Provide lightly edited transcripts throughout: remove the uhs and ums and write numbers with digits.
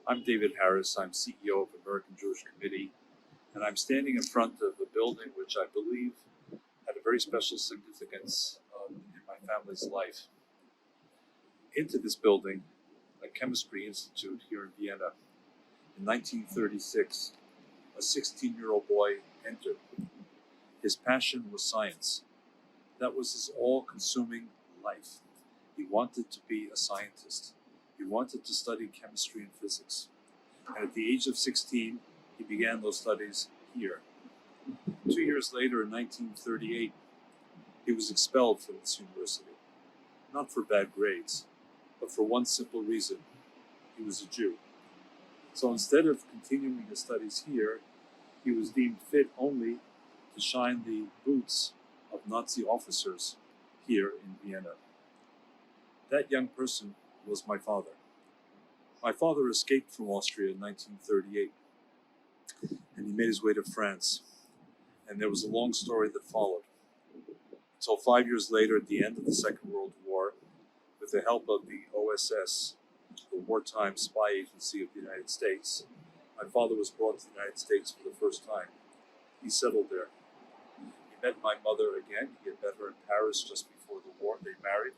I'm David Harris. I'm CEO of American Jewish Committee, and I'm standing in front of a building which I believe had a very special significance in my family's life. Into this building, a chemistry institute here in Vienna, in 1936, a 16-year-old boy entered. His passion was science. That was his all-consuming life. He wanted to be a scientist. He wanted to study chemistry and physics. And at the age of 16, he began those studies here. 2 years later, in 1938, he was expelled from this university. Not for bad grades, but for one simple reason: he was a Jew. So instead of continuing his studies here, he was deemed fit only to shine the boots of Nazi officers here in Vienna. That young person was my father. My father escaped from Austria in 1938, and he made his way to France. And there was a long story that followed. Until 5 years later, at the end of the Second World War, with the help of the OSS, the wartime spy agency of the United States, my father was brought to the United States for the first time. He settled there. He met my mother again. He had met her in Paris just before the war. They married,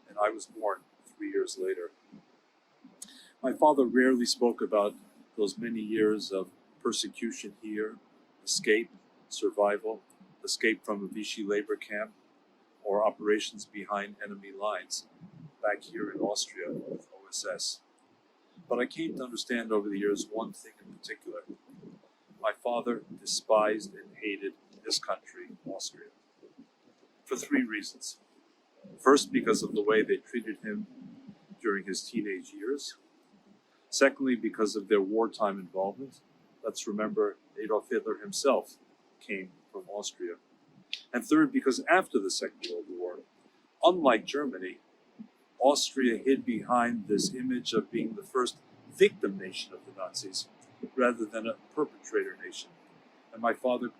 and I was born 3 years later. My father rarely spoke about those many years of persecution here, escape, survival, escape from a Vichy labor camp, or operations behind enemy lines back here in Austria with OSS. But I came to understand over the years one thing in particular. My father despised and hated this country, Austria, for three reasons. First, because of the way they treated him during his teenage years. Secondly, because of their wartime involvement. Let's remember Adolf Hitler himself came from Austria. And third, because after the Second World War, unlike Germany, Austria hid behind this image of being the first victim nation of the Nazis, rather than a perpetrator nation. And my father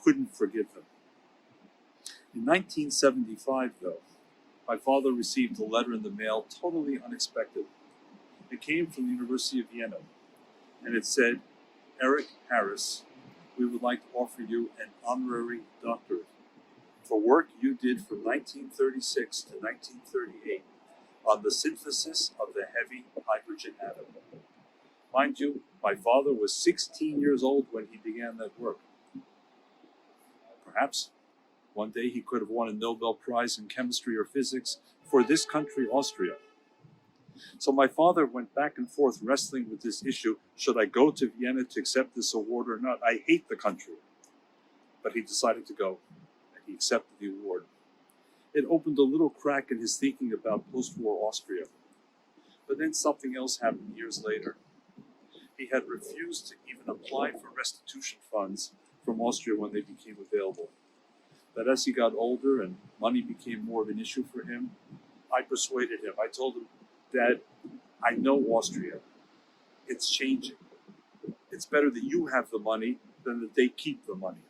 couldn't forgive them. In 1975, though, my father received a letter in the mail totally unexpected. It came from the University of Vienna, and it said, "Eric Harris, we would like to offer you an honorary doctorate for work you did from 1936 to 1938 on the synthesis of the heavy hydrogen atom." Mind you, my father was 16 years old when he began that work. Perhaps one day he could have won a Nobel Prize in chemistry or physics for this country, Austria. So my father went back and forth wrestling with this issue. Should I go to Vienna to accept this award or not? I hate the country. But he decided to go, and he accepted the award. It opened a little crack in his thinking about post-war Austria. But then something else happened years later. He had refused to even apply for restitution funds from Austria when they became available. But as he got older and money became more of an issue for him, I persuaded him. I told him, "Dad, I know Austria. It's changing. It's better that you have the money than that they keep the money."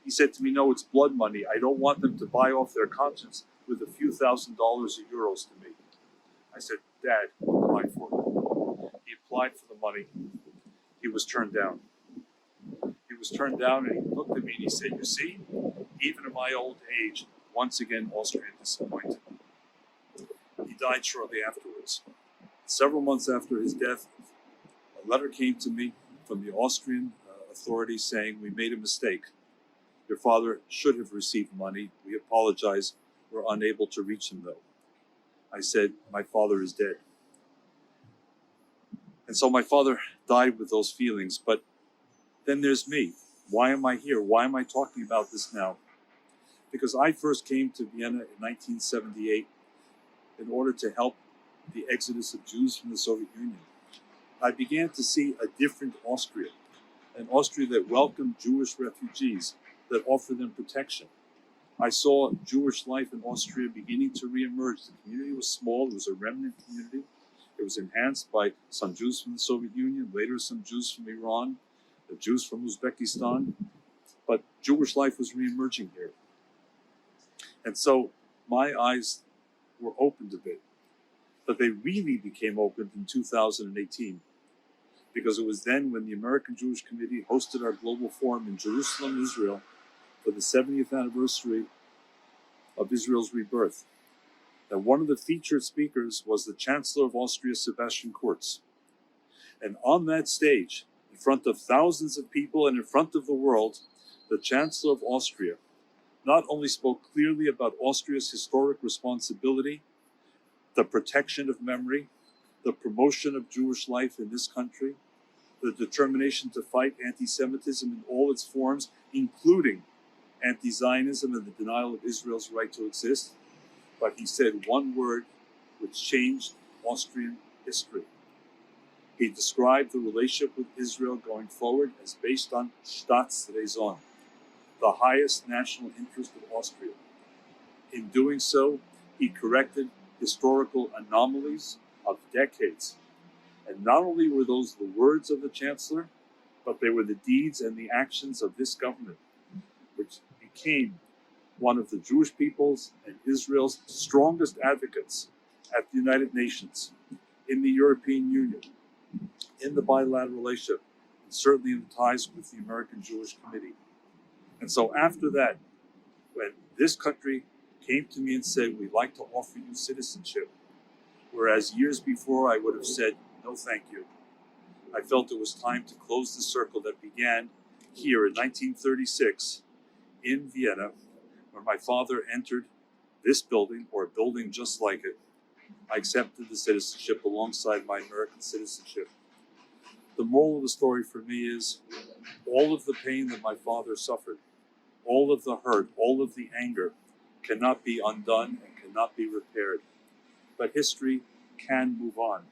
He said to me, "No, it's blood money. I don't want them to buy off their conscience with a few $1,000s or euros to me." I said, "Dad, apply for it." He applied for the money. He was turned down. He was turned down, and he looked at me and he said, "You see, even at my old age, once again, Austria disappointed." He died shortly afterwards. Several months after his death, a letter came to me from the Austrian authorities saying, "We made a mistake. Your father should have received money. We apologize. We're unable to reach him, though." I said, "My father is dead." And so my father died with those feelings. But then there's me. Why am I here? Why am I talking about this now? Because I first came to Vienna in 1978 in order to help the exodus of Jews from the Soviet Union. I began to see a different Austria, an Austria that welcomed Jewish refugees, that offered them protection. I saw Jewish life in Austria beginning to reemerge. The community was small. It was a remnant community. It was enhanced by some Jews from the Soviet Union, later some Jews from Iran, the Jews from Uzbekistan. But Jewish life was reemerging here. And so my eyes were opened a bit, but they really became opened in 2018. because it was then when the American Jewish Committee hosted our global forum in Jerusalem, Israel, for the 70th anniversary of Israel's rebirth, that one of the featured speakers was the Chancellor of Austria, Sebastian Kurz. And on that stage, in front of thousands of people and in front of the world, the Chancellor of Austria not only spoke clearly about Austria's historic responsibility, the protection of memory, the promotion of Jewish life in this country, the determination to fight anti-Semitism in all its forms, including anti-Zionism and the denial of Israel's right to exist, but he said one word which changed Austrian history. He described the relationship with Israel going forward as based on Staatsräson, the highest national interest of Austria. In doing so, he corrected historical anomalies of decades. And not only were those the words of the Chancellor, but they were the deeds and the actions of this government, which became one of the Jewish people's and Israel's strongest advocates at the United Nations, in the European Union, in the bilateral relationship, and certainly in the ties with the American Jewish Committee. And so after that, when this country came to me and said, we'd like to offer you citizenship, whereas years before I would have said, no thank you, I felt it was time to close the circle that began here in 1936 in Vienna, when my father entered this building, or a building just like it. I accepted the citizenship alongside my American citizenship. The moral of the story for me is all of the pain that my father suffered, all of the hurt, all of the anger cannot be undone and cannot be repaired. But history can move on.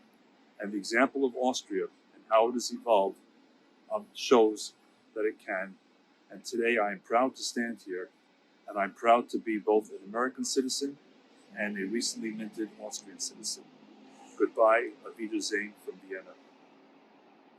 And the example of Austria and how it has evolved shows that it can. And today I am proud to stand here, and I'm proud to be both an American citizen and a recently minted Austrian citizen. Goodbye, auf Wiedersehen from Vienna.